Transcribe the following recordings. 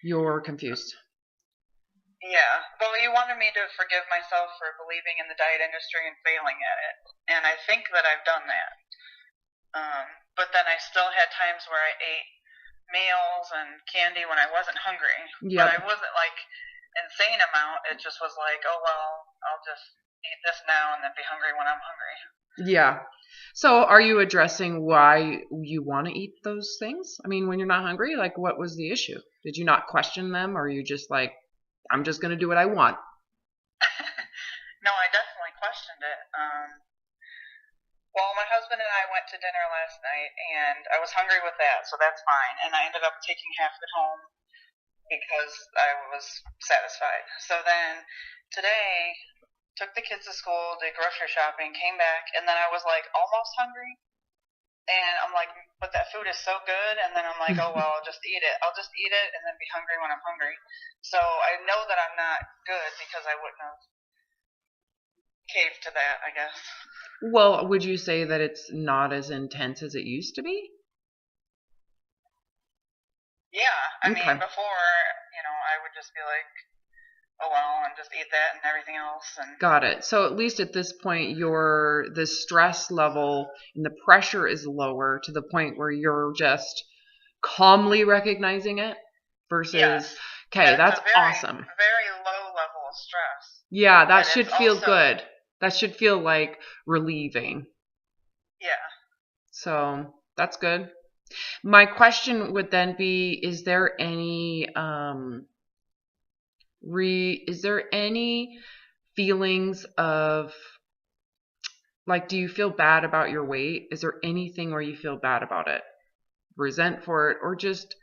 You're confused. Yeah. Well, you wanted me to forgive myself for believing in the diet industry and failing at it, and I think that I've done that. But then I still had times where I ate meals and candy when I wasn't hungry, but I Yep. wasn't like insane amount. It just was like, oh well, I'll just eat this now and then be hungry when I'm hungry. Yeah. So are you addressing why you want to eat those things? I mean, when you're not hungry, like what was the issue? Did you not question them, or are you just like, I'm just going to do what I want? No, I definitely questioned it. Well, my husband and I went to dinner last night, and I was hungry with that, so that's fine. And I ended up taking half of it home because I was satisfied. So then today, took the kids to school, did grocery shopping, came back, and then I was like almost hungry. And I'm like, but that food is so good. And then I'm like, oh, well, I'll just eat it. I'll just eat it and then be hungry when I'm hungry. So I know that I'm not good because I wouldn't have caved to that, I guess. Well, would you say that it's not as intense as it used to be? Yeah. I mean, Okay. before, I would just be like, oh, well, and just eat that and everything else. And Got it. So at least at this point, the stress level and the pressure is lower to the point where you're just calmly recognizing it versus, yes. okay, Yeah, it's that's a very, awesome. very low level of stress. Yeah, that But should it's feel also, good. That should feel like relieving. yeah. So that's good. My question would then be, is there any feelings of, like, do you feel bad about your weight? Is there anything where you feel bad about it? Resent for it, or just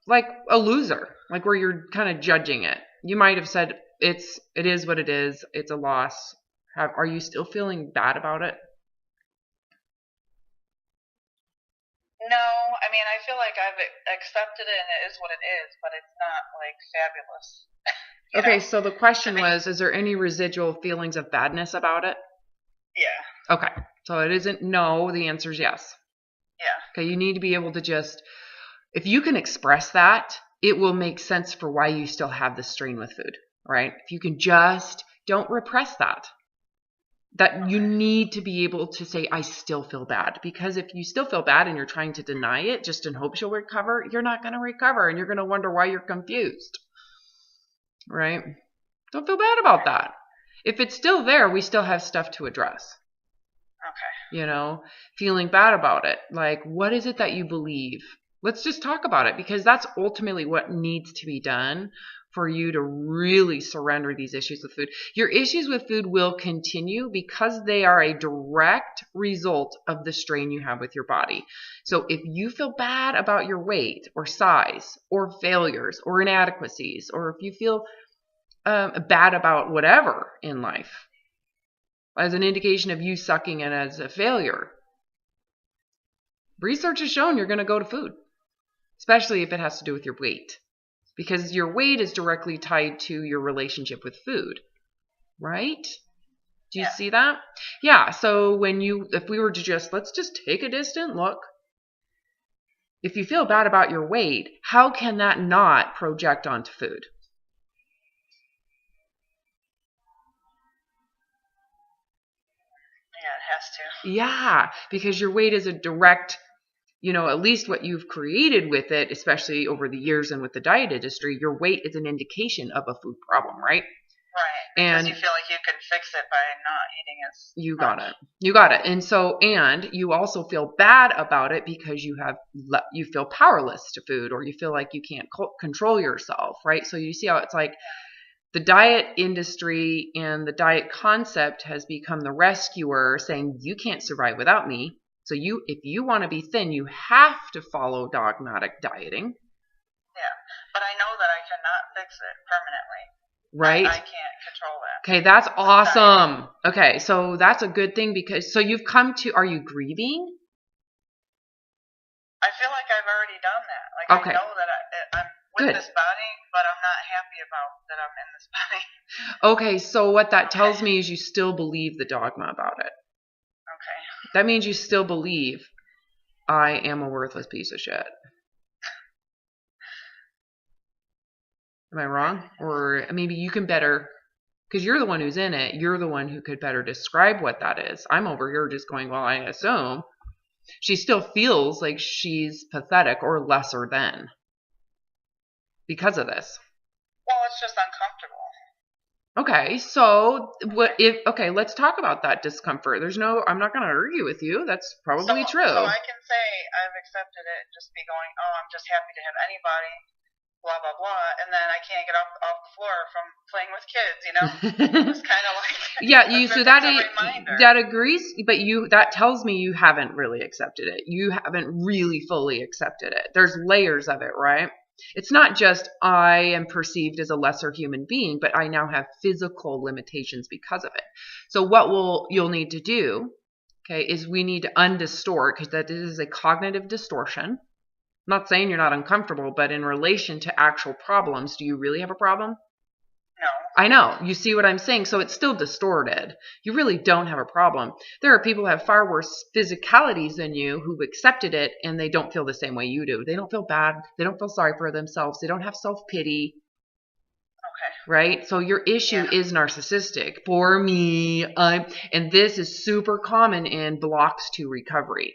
like a loser, like where you're kind of judging it? You might have said it is what it is. It's a loss. Are you still feeling bad about it? No, I mean, I feel like I've accepted it and it is what it is, but it's not like fabulous, you Okay, know, so the to question me. was, is there any residual feelings of badness about it? Yeah, Okay, so it isn't no, the answer is yes. yeah, Okay, you need to be able to just, if you can express that, it will make sense for why you still have this strain with food, right? If you can just don't repress that. That you okay, need to be able to say, I still feel bad. Because if you still feel bad and you're trying to deny it just in hopes you'll recover, you're not going to recover and you're going to wonder why you're confused, right? Don't feel bad about right, that. If it's still there, we still have stuff to address, okay. feeling bad about it. Like, what is it that you believe? Let's just talk about it because that's ultimately what needs to be done for you to really surrender these issues with food. Your issues with food will continue because they are a direct result of the strain you have with your body. So if you feel bad about your weight or size or failures or inadequacies, or if you feel bad about whatever in life as an indication of you sucking and as a failure, research has shown you're going to go to food, especially if it has to do with your weight, because your weight is directly tied to your relationship with food, right? Do you Yeah. see that? Yeah. So if we were to let's just take a distant look. If you feel bad about your weight, how can that not project onto food? Yeah, it has to. Yeah, because your weight is a direct, at least what you've created with it, especially over the years and with the diet industry, your weight is an indication of a food problem, right? Right, because you And feel like you can fix it by not eating as you got much. it. You got it. And you also feel bad about it because you feel powerless to food, or you feel like you can't control yourself, right? So you see how it's like the diet industry and the diet concept has become the rescuer, saying you can't survive without me. So if you want to be thin, you have to follow dogmatic dieting, Yeah, but I know that I cannot fix it permanently. I right? can't control that Okay, that's with diet. awesome. Okay, so that's a good thing so you've come to, are you grieving? I feel like I've already done that. Like I Okay, know that I'm with good. this body, but I'm not happy about that I'm in this body. Okay, so what that Okay. tells me is you still believe the dogma about it. Okay. That means you still believe I am a worthless piece of shit. Am I wrong? Or maybe you can better, because you're the one who's in it, you're the one who could better describe what that is. I'm over here just going, well, I assume she still feels like she's pathetic or lesser than because of this. Well, it's just uncomfortable. Okay, so let's talk about that discomfort. I'm not going to argue with you. That's probably true. So I can say I've accepted it and just be going, oh, I'm just happy to have anybody, blah, blah, blah. And then I can't get off the floor from playing with kids, It's kind of like, yeah, so that agrees, but that tells me you haven't really accepted it. You haven't really fully accepted it. There's layers of it, right? It's not just I am perceived as a lesser human being, but I now have physical limitations because of it. So what you'll need to do, okay, is we need to undistort, because that is a cognitive distortion. I'm not saying you're not uncomfortable, but in relation to actual problems, do you really have a problem? No. I know. You see what I'm saying? So it's still distorted. You really don't have a problem. There are people who have far worse physicalities than you who've accepted it, and they don't feel the same way you do. They don't feel bad. They don't feel sorry for themselves. They don't have self-pity. Okay. Right? So your issue is narcissistic. For me, and this is super common in blocks to recovery.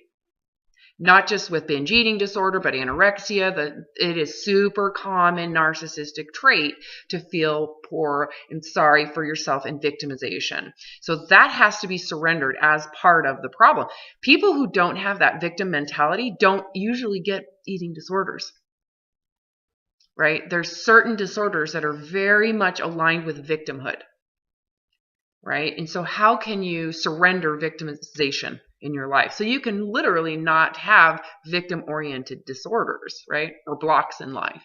Not just with binge eating disorder, but anorexia. It is super common narcissistic trait to feel poor and sorry for yourself and victimization. So that has to be surrendered as part of the problem. People who don't have that victim mentality don't usually get eating disorders. Right? There's certain disorders that are very much aligned with victimhood. Right? And so how can you surrender victimization in your life? So you can literally not have victim-oriented disorders, right? Or blocks in life.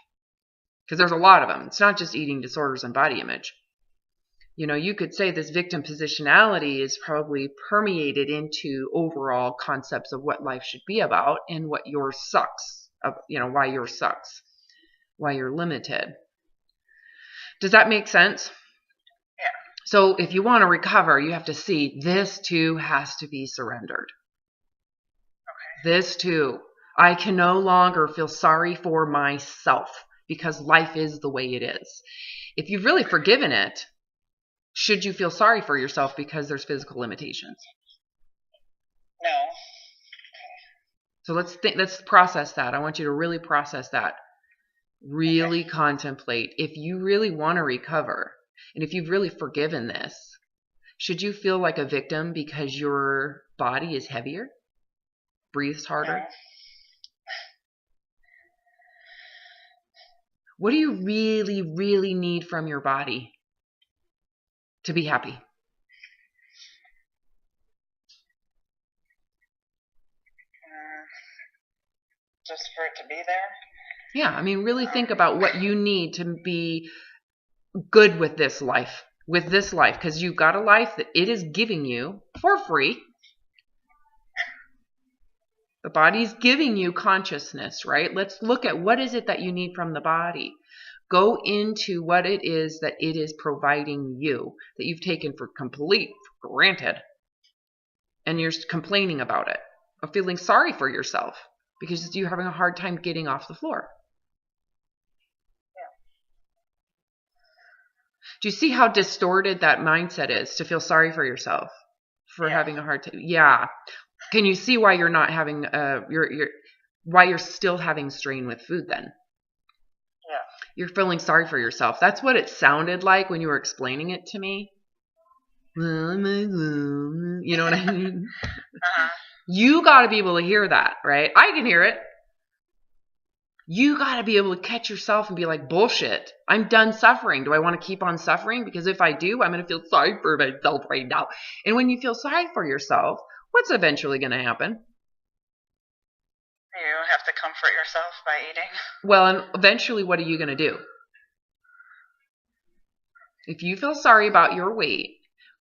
Because there's a lot of them. It's not just eating disorders and body image. You could say this victim positionality is probably permeated into overall concepts of what life should be about and what yours sucks. Why yours sucks. Why you're limited. Does that make sense? So if you want to recover, you have to see this too has to be surrendered. Okay. This too. I can no longer feel sorry for myself because life is the way it is. If you've really forgiven it, should you feel sorry for yourself because there's physical limitations? No. So let's process that. I want you to really process that. Really contemplate. If you really want to recover, and if you've really forgiven this, should you feel like a victim because your body is heavier? Breathes harder? No. What do you really, really need from your body to be happy? Just for it to be there? Yeah, really think about what you need to be good with this life, because you've got a life that it is giving you for free. The body's giving you consciousness, right? Let's look at what is it that you need from the body. Go into what it is that it is providing you that you've taken for granted. And you're complaining about it, or feeling sorry for yourself because you're having a hard time getting off the floor. Do you see how distorted that mindset is to feel sorry for yourself for having a hard time? Yeah. Can you see why you're not having why you're still having strain with food then? Yeah. You're feeling sorry for yourself. That's what it sounded like when you were explaining it to me. You know what I mean? Uh-huh. You got to be able to hear that, right? I can hear it. You got to be able to catch yourself and be like, bullshit, I'm done suffering. Do I want to keep on suffering? Because if I do, I'm going to feel sorry for myself right now. And when you feel sorry for yourself, what's eventually going to happen? You have to comfort yourself by eating. Well, and eventually, what are you going to do? If you feel sorry about your weight,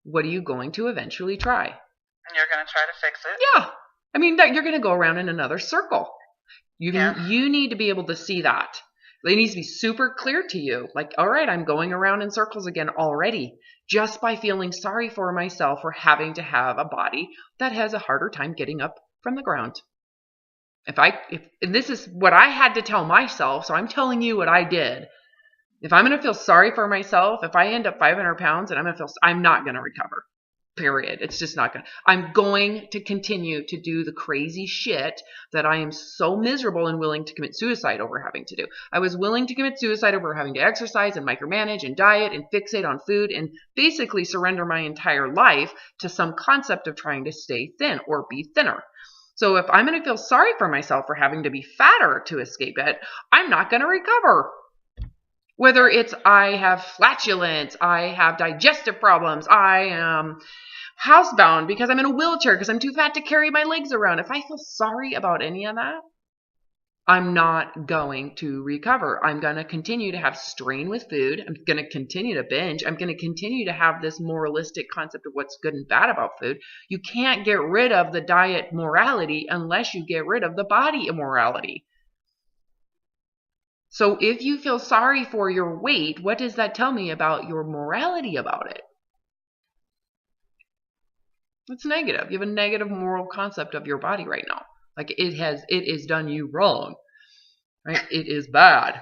what are you going to eventually try? And you're going to try to fix it? Yeah. You're going to go around in another circle. You need to be able to see that. It needs to be super clear to you. Like, all right, I'm going around in circles again already just by feeling sorry for myself for having to have a body that has a harder time getting up from the ground. And this is what I had to tell myself, so I'm telling you what I did. If I'm going to feel sorry for myself, if I end up 500 pounds and I'm not going to recover. Period. It's just not going to. I'm going to continue to do the crazy shit that I am so miserable and willing to commit suicide over having to do. I was willing to commit suicide over having to exercise and micromanage and diet and fixate on food and basically surrender my entire life to some concept of trying to stay thin or be thinner. So if I'm going to feel sorry for myself for having to be fatter to escape it, I'm not going to recover. Whether it's I have flatulence, I have digestive problems, I am housebound because I'm in a wheelchair because I'm too fat to carry my legs around. If I feel sorry about any of that, I'm not going to recover. I'm going to continue to have strain with food. I'm going to continue to binge. I'm going to continue to have this moralistic concept of what's good and bad about food. You can't get rid of the diet morality unless you get rid of the body immorality. So if you feel sorry for your weight, what does that tell me about your morality about it? It's negative. You have a negative moral concept of your body right now. Like it is done you wrong, right? It is bad.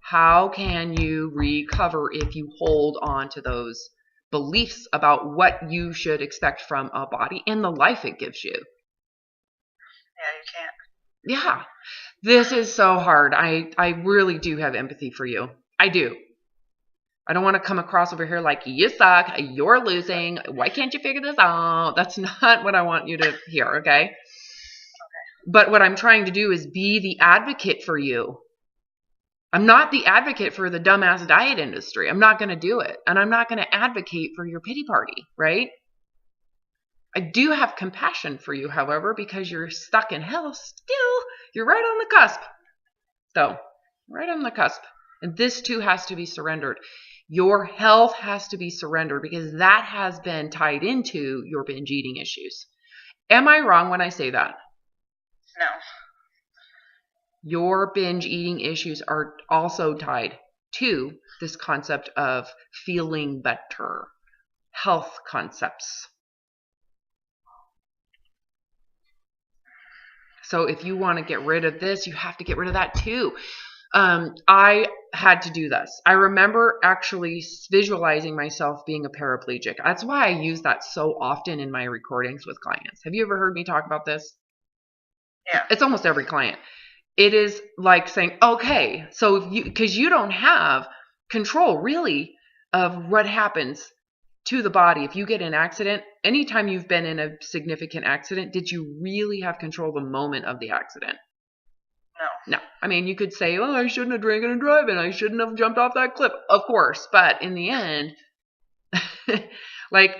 How can you recover if you hold on to those beliefs about what you should expect from a body and the life it gives you? Yeah, you can't. Yeah. This is so hard. I really do have empathy for you. I do. I don't want to come across over here like, you suck, you're losing, why can't you figure this out? That's not what I want you to hear, okay? But what I'm trying to do is be the advocate for you. I'm not the advocate for the dumbass diet industry. I'm not going to do it. And I'm not going to advocate for your pity party, right? I do have compassion for you, however, because you're stuck in hell still. You're right on the cusp. So, right on the cusp. And this too has to be surrendered. Your health has to be surrendered because that has been tied into your binge eating issues. Am I wrong when I say that? No. Your binge eating issues are also tied to this concept of feeling better, health concepts. So if you want to get rid of this, you have to get rid of that too. I had to do this. I remember actually visualizing myself being a paraplegic. That's why I use that so often in my recordings with clients. Have you ever heard me talk about this? Yeah. It's almost every client. It is like saying, okay, so because you don't have control really of what happens to the body. If you get in an accident, anytime you've been in a significant accident, did you really have control the moment of the accident? No. No. I mean, you could say, oh, I shouldn't have drinking and driving. I shouldn't have jumped off that cliff. Of course. But in the end, like,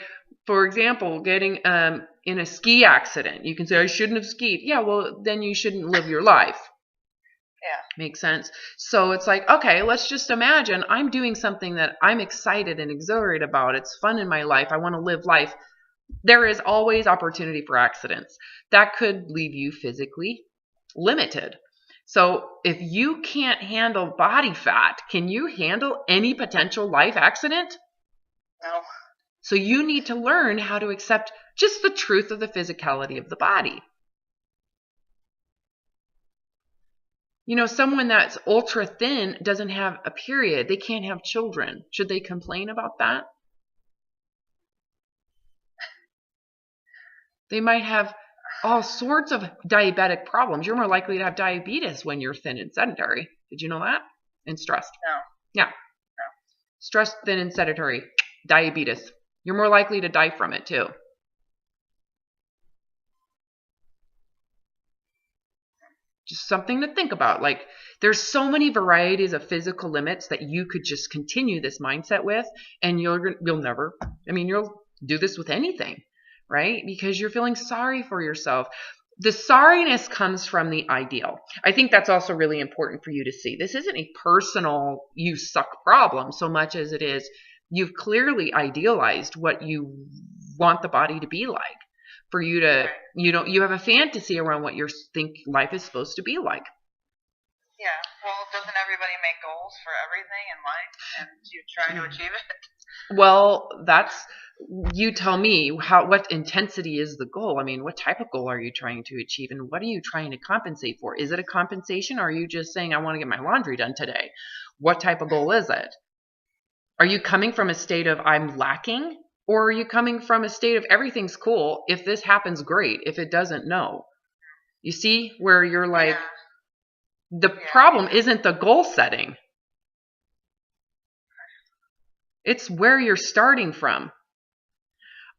for example, getting in a ski accident, you can say, I shouldn't have skied. Yeah, well, then you shouldn't live your life. Yeah. Makes sense. So it's like, okay, let's just imagine I'm doing something that I'm excited and exhilarated about. It's fun in my life. I want to live life. There is always opportunity for accidents. That could leave you physically limited. So if you can't handle body fat, can you handle any potential life accident? No. So you need to learn how to accept just the truth of the physicality of the body. Someone that's ultra thin doesn't have a period. They can't have children. Should they complain about that? They might have all sorts of diabetic problems. You're more likely to have diabetes when you're thin and sedentary. Did you know that? And stressed. No. Yeah. No. Stressed, thin, and sedentary. Diabetes. You're more likely to die from it too. Just something to think about. Like, there's so many varieties of physical limits that you could just continue this mindset with, and you'll never, you'll do this with anything, right? Because you're feeling sorry for yourself. The sorriness comes from the ideal. I think that's also really important for you to see. This isn't a personal you suck problem so much as it is you've clearly idealized what you want the body to be like. For you to, you have a fantasy around what you think life is supposed to be like. Yeah. Well, doesn't everybody make goals for everything in life and you try to achieve it? Well, you tell me what intensity is the goal. What type of goal are you trying to achieve and what are you trying to compensate for? Is it a compensation or are you just saying, I want to get my laundry done today? What type of goal is it? Are you coming from a state of I'm lacking? Or are you coming from a state of everything's cool? If this happens, great. If it doesn't, no. You see where you're like, the problem isn't the goal setting. It's where you're starting from.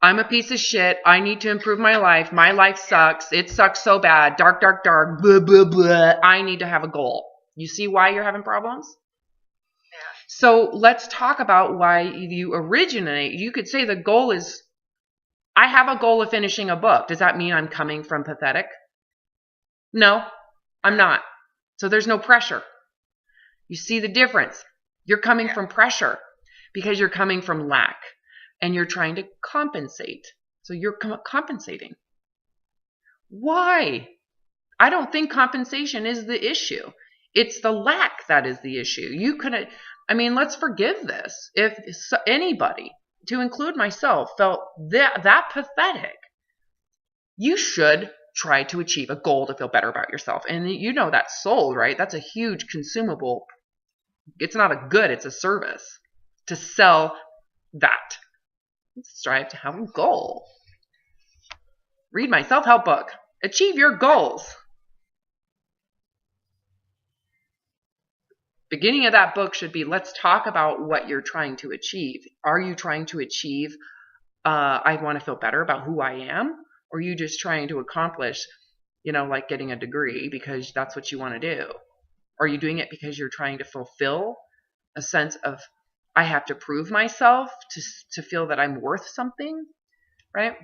I'm a piece of shit. I need to improve my life. My life sucks. It sucks so bad. Dark, dark, dark. Blah, blah, blah. I need to have a goal. You see why you're having problems? So let's talk about why you originate. You could say the goal is, I have a goal of finishing a book. Does that mean I'm coming from pathetic? No, I'm not. So there's no pressure. You see the difference? You're coming from pressure because you're coming from lack and you're trying to compensate. So you're compensating. Why? I don't think compensation is the issue. It's the lack that is the issue. You couldn't, let's forgive this. If anybody, to include myself, felt that pathetic, you should try to achieve a goal to feel better about yourself. And you know that's sold, right? That's a huge consumable. It's not a good, it's a service to sell that. Strive to have a goal. Read my self-help book. Achieve your goals. Beginning of that book should be, let's talk about what you're trying to achieve. Are you trying to achieve, I want to feel better about who I am? Or are you just trying to accomplish, like getting a degree because that's what you want to do? Are you doing it because you're trying to fulfill a sense of, I have to prove myself to feel that I'm worth something, right?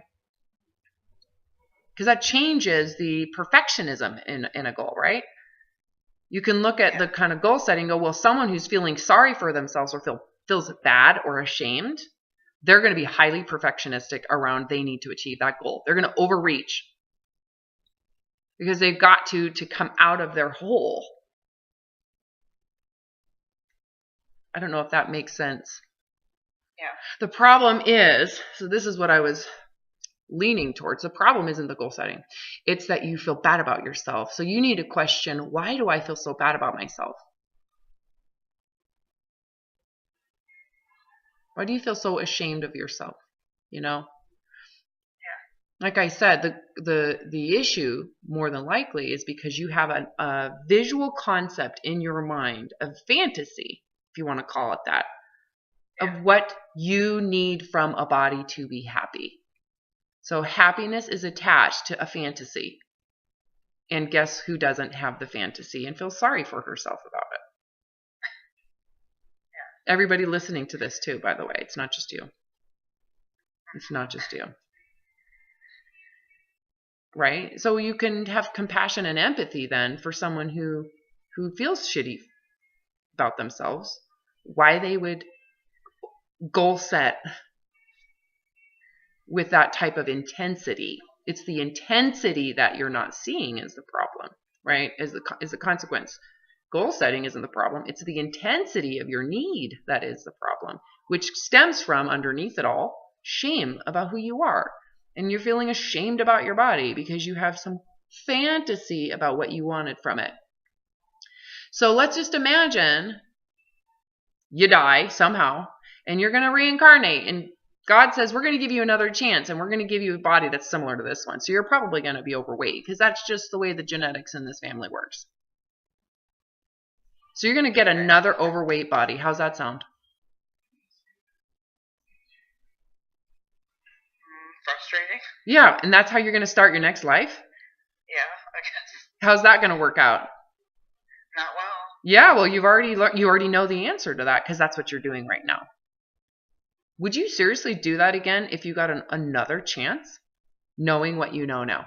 Because that changes the perfectionism in a goal, right? You can look at the kind of goal setting and go, well, someone who's feeling sorry for themselves or feels bad or ashamed, they're going to be highly perfectionistic around they need to achieve that goal. They're going to overreach because they've got to come out of their hole. I don't know if that makes sense. Yeah. The problem is, so this is what I was leaning towards. The problem isn't the goal setting. It's that you feel bad about yourself. So you need to question, why do I feel so bad about myself? Why do you feel so ashamed of yourself? Like I said, the issue more than likely is because you have a visual concept in your mind, a fantasy, if you want to call it that, of what you need from a body to be happy. So happiness is attached to a fantasy. And guess who doesn't have the fantasy and feels sorry for herself about it? Everybody listening to this too, by the way. It's not just you. It's not just you. Right? So you can have compassion and empathy then for someone who feels shitty about themselves, why they would goal set with that type of intensity. It's the intensity that you're not seeing is the problem, right? Is the consequence. Goal setting isn't the problem. It's the intensity of your need that is the problem, which stems from, underneath it all, shame about who you are. And you're feeling ashamed about your body because you have some fantasy about what you wanted from it. So let's just imagine you die somehow and you're going to reincarnate, and God says, we're going to give you another chance and we're going to give you a body that's similar to this one. So you're probably going to be overweight because that's just the way the genetics in this family works. So you're going to get another overweight body. How's that sound? Frustrating. Yeah, and that's how you're going to start your next life? Yeah, I guess. How's that going to work out? Not well. Yeah, well, you already know the answer to that because that's what you're doing right now. Would you seriously do that again if you got another chance, knowing what you know now?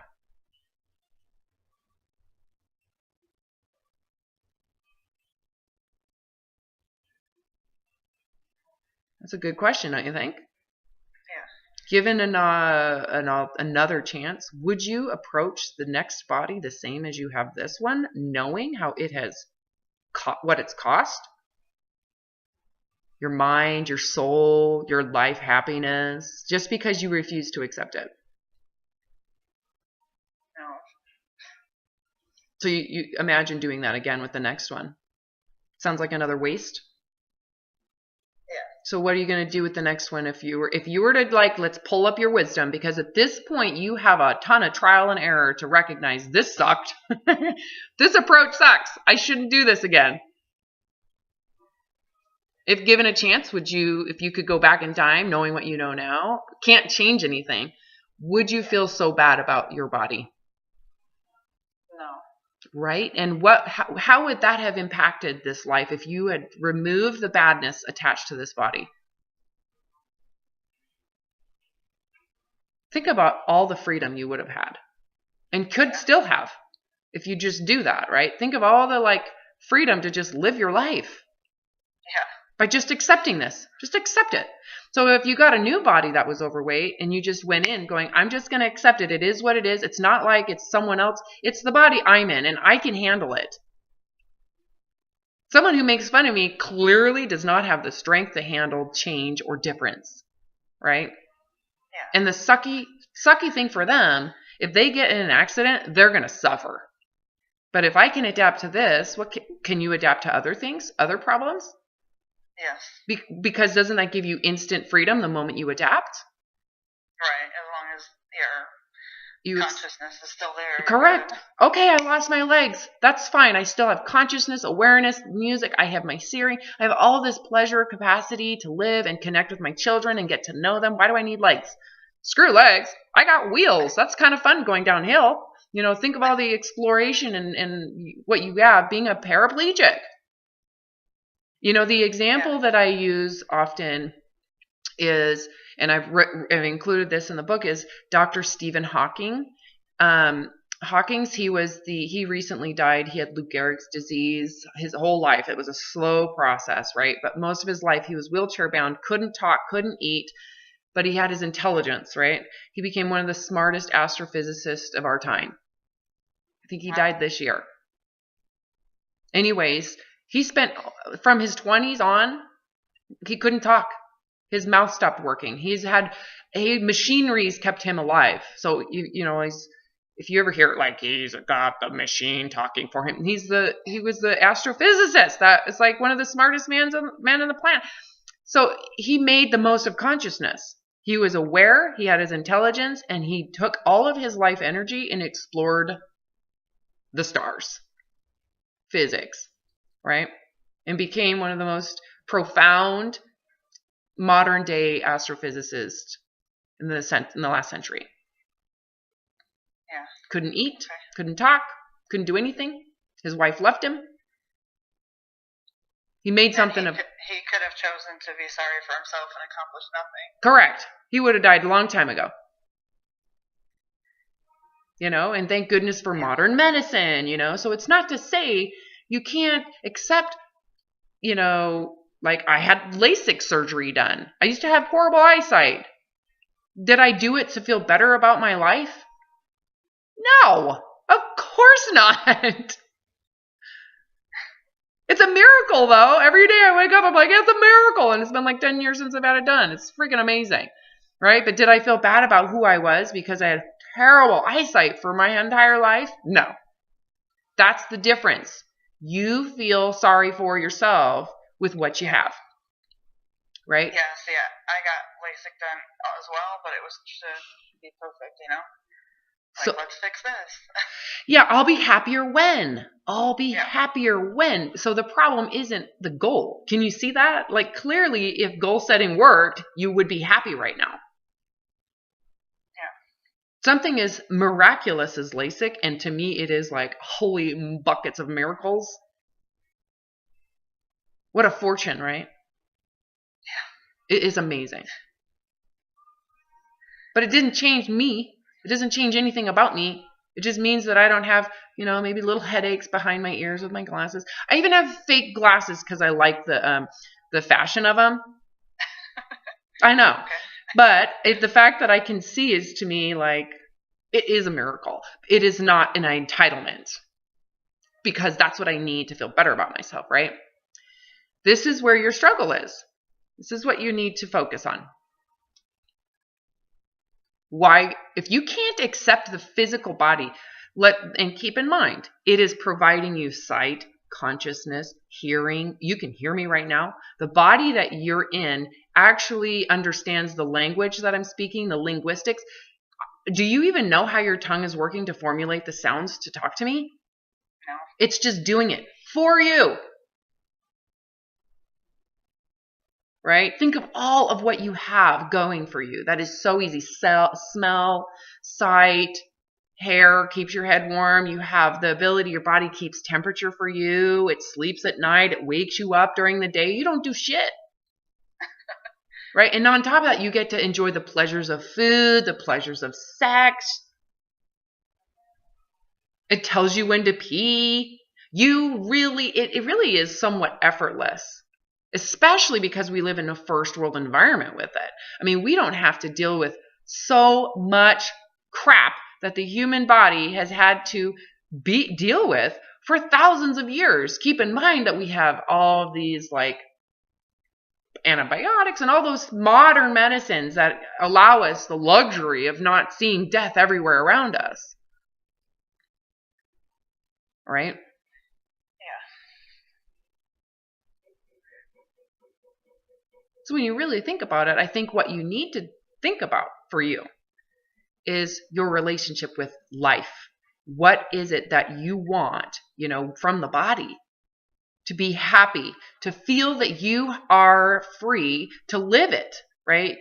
That's a good question, don't you think? Yeah. Given another chance, would you approach the next body the same as you have this one, knowing how it has what it's cost? Your mind, your soul, your life happiness, just because you refuse to accept it. No. So you imagine doing that again with the next one. Sounds like another waste. Yeah. So what are you going to do with the next one if you were to, like, let's pull up your wisdom, because at this point you have a ton of trial and error to recognize this sucked. This approach sucks. I shouldn't do this again. If given a chance, would you, if you could go back in time knowing what you know now, can't change anything, would you feel so bad about your body? No. Right? And how would that have impacted this life if you had removed the badness attached to this body? Think about all the freedom you would have had and could still have if you just do that, right? Think of all the, like, freedom to just live your life. Yeah. By just accepting this. Just accept it. So if you got a new body that was overweight and you just went in going, I'm just going to accept it. It is what it is. It's not like it's someone else. It's the body I'm in and I can handle it. Someone who makes fun of me clearly does not have the strength to handle change or difference. Right? Yeah. And the sucky thing for them, if they get in an accident, they're going to suffer. But if I can adapt to this, can you adapt to other things, other problems? Yes. Because doesn't that give you instant freedom the moment you adapt? Right, as long as your consciousness is still there. Correct. Okay, I lost my legs. That's fine. I still have consciousness, awareness, music. I have my Siri. I have all this pleasure, capacity to live and connect with my children and get to know them. Why do I need legs? Screw legs. I got wheels. That's kind of fun going downhill. You know, think of all the exploration and what you have being a paraplegic. You know, the example that I use often is, and I've included this in the book, is Dr. Stephen Hawking. Hawking's, he recently died. He had Lou Gehrig's disease his whole life. It was a slow process, right? But most of his life he was wheelchair bound, couldn't talk, couldn't eat, but he had his intelligence, right? He became one of the smartest astrophysicists of our time. I think he died this year. Anyways, he spent, from his 20s on, he couldn't talk. His mouth stopped working. Machineries kept him alive. So, you know, if you ever hear it, like, he's got the machine talking for him, he was the astrophysicist. That is like one of the smartest men on the planet. So he made the most of consciousness. He was aware, he had his intelligence, and he took all of his life energy and explored the stars, physics, right? And became one of the most profound modern day astrophysicists in the last century. Yeah. Couldn't eat, couldn't talk, couldn't do anything. His wife left him. He made something of... He could have chosen to be sorry for himself and accomplish nothing. Correct. He would have died a long time ago. You know, and thank goodness for modern medicine, you know. So it's not to say you can't accept, you know, like I had LASIK surgery done. I used to have horrible eyesight. Did I do it to feel better about my life? No, of course not. It's a miracle, though. Every day I wake up, I'm like, it's a miracle. And it's been like 10 years since I've had it done. It's freaking amazing, right? But did I feel bad about who I was because I had terrible eyesight for my entire life? No. That's the difference. You feel sorry for yourself with what you have, right? Yeah, see, I got LASIK done as well, but it was to be perfect, you know? Like, so, let's fix this. Yeah, I'll be happier when. I'll be happier when. So the problem isn't the goal. Can you see that? Like, clearly, if goal setting worked, you would be happy right now. Yeah. Something as miraculous as LASIK, and to me, it is like holy buckets of miracles. What a fortune, right? Yeah. It is amazing. But it didn't change me. It doesn't change anything about me. It just means that I don't have, you know, maybe little headaches behind my ears with my glasses. I even have fake glasses because I like the fashion of them. I know. Okay. But the fact that I can see is, to me, like, it is a miracle. It is not an entitlement. Because that's what I need to feel better about myself, right? This is where your struggle is. This is what you need to focus on. Why, if you can't accept the physical body, and keep in mind, it is providing you sight, consciousness, hearing. You can hear me right now. The body that you're in actually understands the language that I'm speaking, the linguistics. Do you even know how your tongue is working to formulate the sounds to talk to me? No. It's just doing it for you. Right? Think of all of what you have going for you. That is so easy. Smell, sight, hair keeps your head warm. You have the ability, your body keeps temperature for you. It sleeps at night. It wakes you up during the day. You don't do shit. Right? And on top of that, you get to enjoy the pleasures of food, the pleasures of sex. It tells you when to pee. It really is somewhat effortless. Especially because we live in a first world environment with it. I mean, we don't have to deal with so much crap that the human body has had to deal with for thousands of years. Keep in mind that we have all these like antibiotics and all those modern medicines that allow us the luxury of not seeing death everywhere around us. Right? So when you really think about it, I think what you need to think about for you is your relationship with life. What is it that you want, from the body? To be happy, to feel that you are free to live it, right?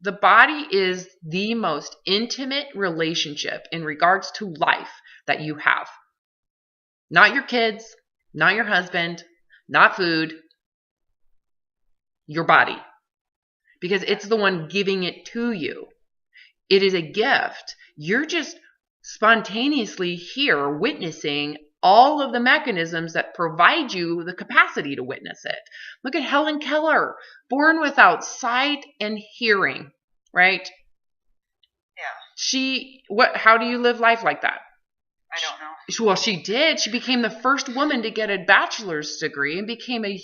The body is the most intimate relationship in regards to life that you have. Not your kids, not your husband, not food. Your body, because it's the one giving it to you. It is a gift. You're just spontaneously here witnessing all of the mechanisms that provide you the capacity to witness it. Look at Helen Keller, born without sight and hearing, right? Yeah. How do you live life like that? I don't know. Well, she did. She became the first woman to get a bachelor's degree and became a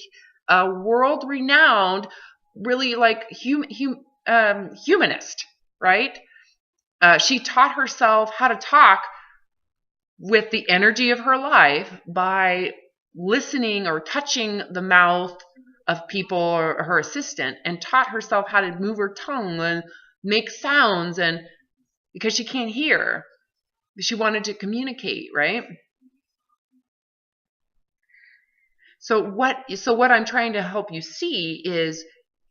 world-renowned, really like humanist, right? She taught herself how to talk with the energy of her life by listening or touching the mouth of people or her assistant, and taught herself how to move her tongue and make sounds, and because she can't hear, she wanted to communicate, right? So what I'm trying to help you see is,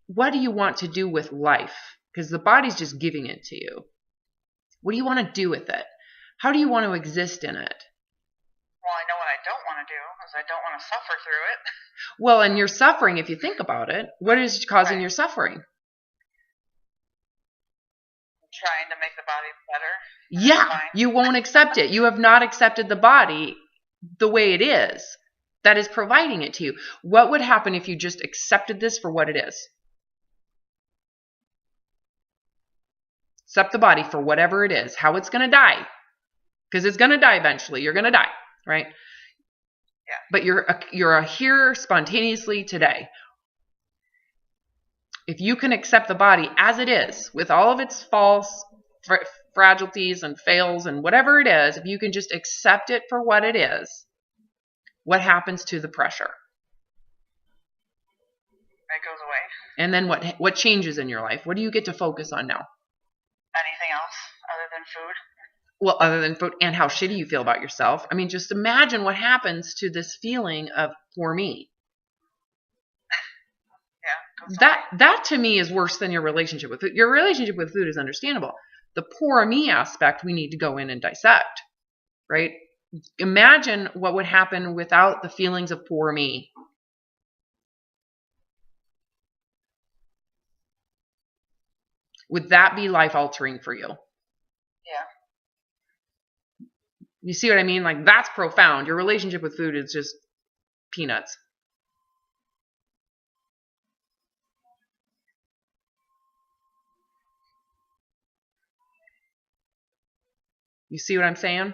what do you want to do with life? Because the body's just giving it to you. What do you want to do with it? How do you want to exist in it? Well, I know what I don't want to do, is I don't want to suffer through it. Well, and your suffering, if you think about it, what is causing your suffering? Trying to make the body better. Yeah, you won't accept it. You have not accepted the body the way it is. That is providing it to you. What would happen if you just accepted this for what it is? Accept the body for whatever it is, how it's going to die. Because it's going to die eventually. You're going to die, right? Yeah. But you're here spontaneously today. If you can accept the body as it is, with all of its false fragilities and fails and whatever it is, if you can just accept it for what it is, what happens to the pressure? It goes away. And then what changes in your life? What do you get to focus on now? Anything else other than food? Well, other than food, and how shitty you feel about yourself. I mean, just imagine what happens to this feeling of poor me. Yeah. That to me is worse than your relationship with food. Your relationship with food is understandable. The poor me aspect we need to go in and dissect, right? Imagine what would happen without the feelings of poor me. Would that be life altering for you? Yeah. You see what I mean? Like, that's profound. Your relationship with food is just peanuts. You see what I'm saying?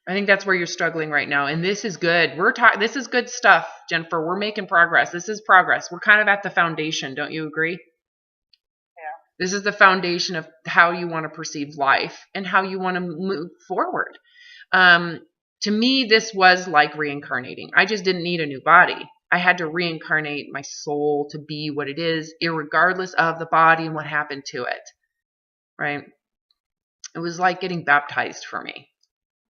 I think that's where you're struggling right now. And this is good. This is good stuff, Jennifer. We're making progress. This is progress. We're kind of at the foundation. Don't you agree? Yeah. This is the foundation of how you want to perceive life and how you want to move forward. to me, this was like reincarnating. I just didn't need a new body. I had to reincarnate my soul to be what it is, irregardless of the body and what happened to it. Right? It was like getting baptized for me.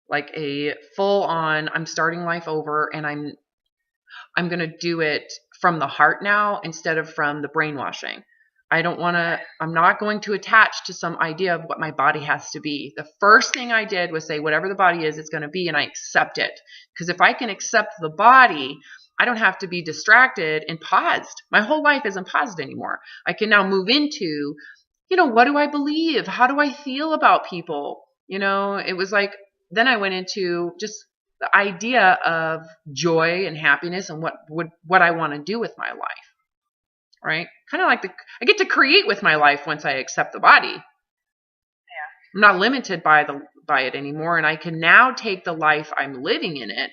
Like a full on, I'm starting life over, and I'm going to do it from the heart now instead of from the brainwashing. I'm not going to attach to some idea of what my body has to be. The first thing I did was say, whatever the body is, it's going to be, and I accept it. Because if I can accept the body, I don't have to be distracted and paused. My whole life isn't paused anymore. I can now move into, what do I believe? How do I feel about people? It was like, then I went into just the idea of joy and happiness and what I want to do with my life. Right? Kind of like I get to create with my life once I accept the body. Yeah. I'm not limited by it anymore, and I can now take the life I'm living in it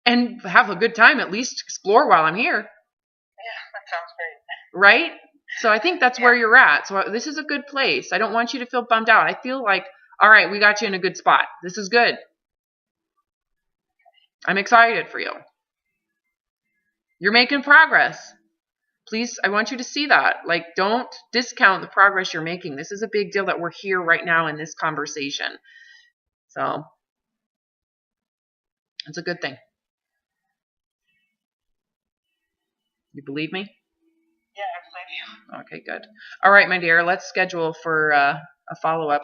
and have a good time, at least explore while I'm here. Yeah, that sounds great. Right? So I think that's where you're at. So this is a good place. I don't want you to feel bummed out. I feel like, all right, we got you in a good spot. This is good. I'm excited for you. You're making progress. Please, I want you to see that. Like, don't discount the progress you're making. This is a big deal that we're here right now in this conversation. So, it's a good thing. You believe me? Yeah, I believe you. Okay, good. All right, my dear, let's schedule for a follow-up.